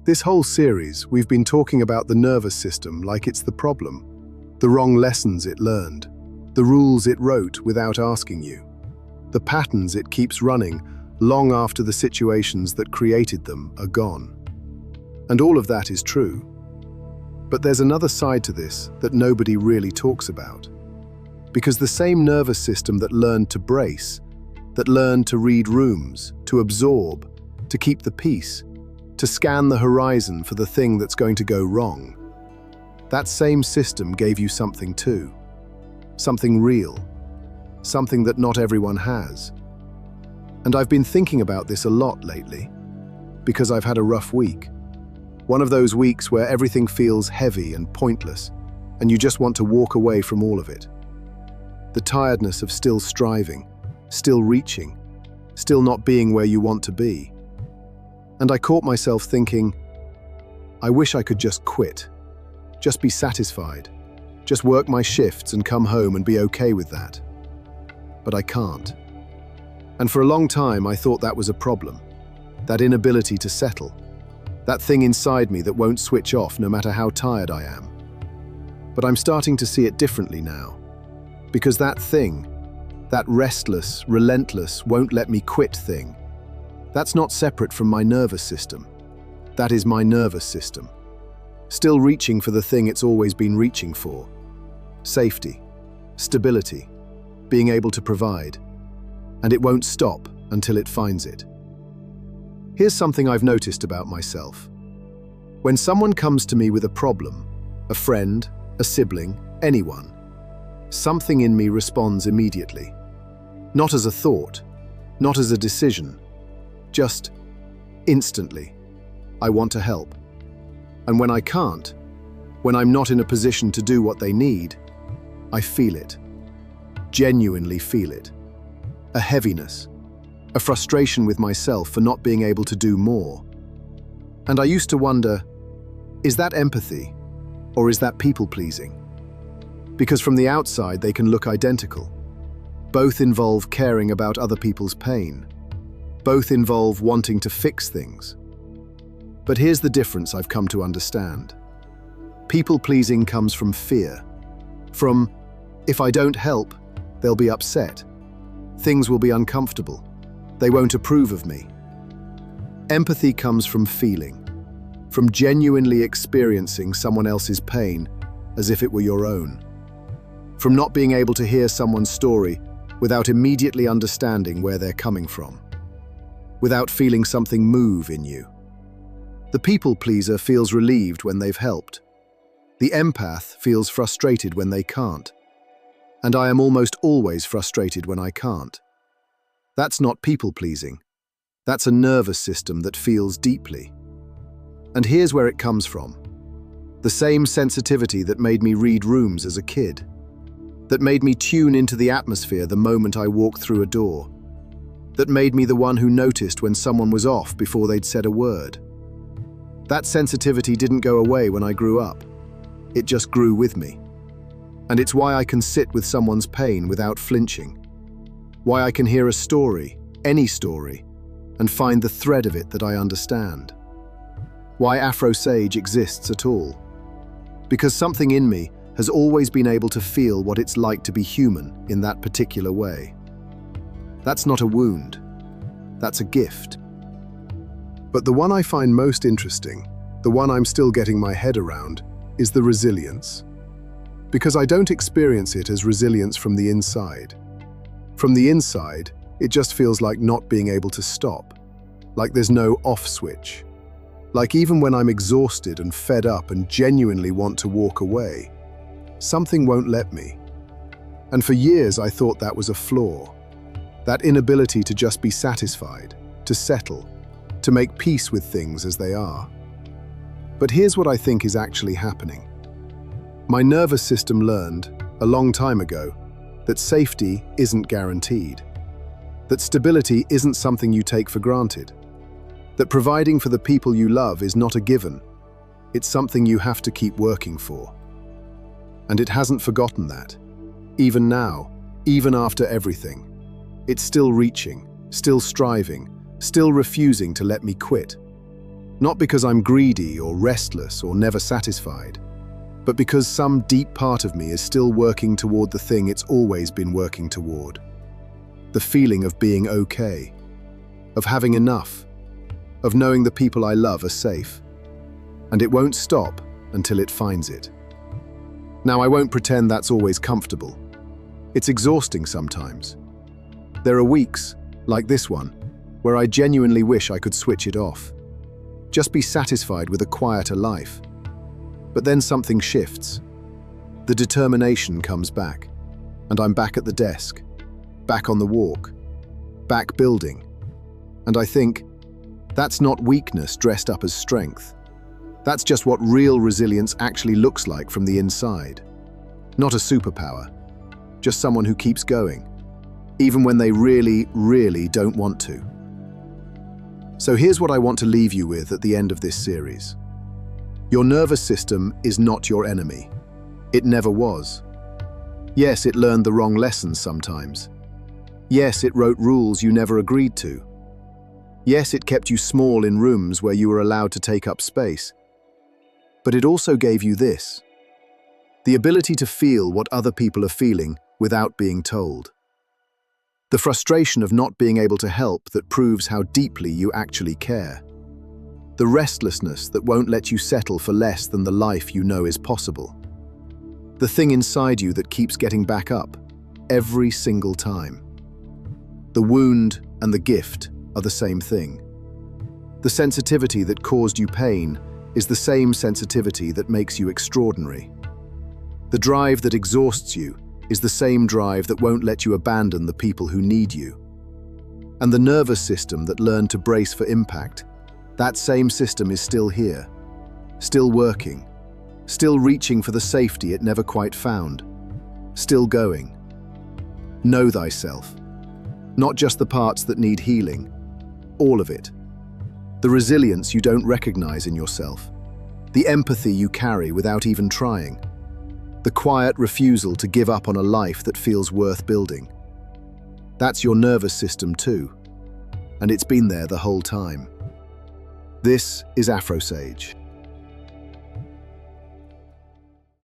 This whole series, we've been talking about the nervous system like it's the problem, the wrong lessons it learned, the rules it wrote without asking you, the patterns it keeps running long after the situations that created them are gone. And all of that is true. But there's another side to this that nobody really talks about. Because the same nervous system that learned to brace, that learned to read rooms, to absorb, to keep the peace, to scan the horizon for the thing that's going to go wrong, that same system gave you something too. Something real. Something that not everyone has. And I've been thinking about this a lot lately, because I've had a rough week. One of those weeks where everything feels heavy and pointless, and you just want to walk away from all of it. The tiredness of still striving, still reaching, still not being where you want to be. And I caught myself thinking, I wish I could just quit, just be satisfied, just work my shifts and come home and be okay with that. But I can't. And for a long time I thought that was a problem, that inability to settle, that thing inside me that won't switch off no matter how tired I am. But I'm starting to see it differently now, because that thing, that restless, relentless, won't let me quit thing, that's not separate from my nervous system. That is my nervous system. Still reaching for the thing it's always been reaching for. Safety, stability, being able to provide. And it won't stop until it finds it. Here's something I've noticed about myself. When someone comes to me with a problem, a friend, a sibling, anyone, something in me responds immediately. Not as a thought, not as a decision, just instantly. I want to help. And when I can't, when I'm not in a position to do what they need, I feel it. Genuinely feel it. A heaviness, a frustration with myself for not being able to do more. And I used to wonder, is that empathy or is that people-pleasing? Because from the outside they can look identical. Both involve caring about other people's pain. Both involve wanting to fix things. But here's the difference I've come to understand. People-pleasing comes from fear. From, if I don't help, they'll be upset. Things will be uncomfortable. They won't approve of me. Empathy comes from feeling, from genuinely experiencing someone else's pain as if it were your own. From not being able to hear someone's story without immediately understanding where they're coming from. Without feeling something move in you. The people-pleaser feels relieved when they've helped. The empath feels frustrated when they can't. And I am almost always frustrated when I can't. That's not people-pleasing. That's a nervous system that feels deeply. And here's where it comes from. The same sensitivity that made me read rooms as a kid. That made me tune into the atmosphere the moment I walked through a door. That made me the one who noticed when someone was off before they'd said a word. That sensitivity didn't go away when I grew up. It just grew with me. And it's why I can sit with someone's pain without flinching. Why I can hear a story, any story, and find the thread of it that I understand. Why Afro Sage exists at all. Because something in me has always been able to feel what it's like to be human in that particular way. That's not a wound. That's a gift. But the one I find most interesting, the one I'm still getting my head around, is the resilience. Because I don't experience it as resilience from the inside. From the inside, it just feels like not being able to stop. Like there's no off switch. Like even when I'm exhausted and fed up and genuinely want to walk away, something won't let me. And for years I thought that was a flaw. That inability to just be satisfied, to settle, to make peace with things as they are. But here's what I think is actually happening. My nervous system learned, a long time ago, that safety isn't guaranteed. That stability isn't something you take for granted. That providing for the people you love is not a given. It's something you have to keep working for. And it hasn't forgotten that. Even now, even after everything. It's still reaching, still striving, still refusing to let me quit. Not because I'm greedy or restless or never satisfied, but because some deep part of me is still working toward the thing it's always been working toward. The feeling of being okay, of having enough, of knowing the people I love are safe. And it won't stop until it finds it. Now, I won't pretend that's always comfortable. It's exhausting sometimes. There are weeks, like this one, where I genuinely wish I could switch it off. Just be satisfied with a quieter life. But then something shifts. The determination comes back, and I'm back at the desk, back on the walk, back building. And I think, that's not weakness dressed up as strength. That's just what real resilience actually looks like from the inside. Not a superpower, just someone who keeps going, even when they really, really don't want to. So here's what I want to leave you with at the end of this series. Your nervous system is not your enemy. It never was. Yes, it learned the wrong lessons sometimes. Yes, it wrote rules you never agreed to. Yes, it kept you small in rooms where you were allowed to take up space. But it also gave you this: the ability to feel what other people are feeling without being told. The frustration of not being able to help that proves how deeply you actually care. The restlessness that won't let you settle for less than the life you know is possible. The thing inside you that keeps getting back up, every single time. The wound and the gift are the same thing. The sensitivity that caused you pain is the same sensitivity that makes you extraordinary. The drive that exhausts you is the same drive that won't let you abandon the people who need you. And the nervous system that learned to brace for impact, that same system is still here, still working, still reaching for the safety it never quite found, still going. Know thyself. Not just the parts that need healing, all of it. The resilience you don't recognize in yourself, the empathy you carry without even trying, the quiet refusal to give up on a life that feels worth building. That's your nervous system too, and it's been there the whole time. This is AfroSage.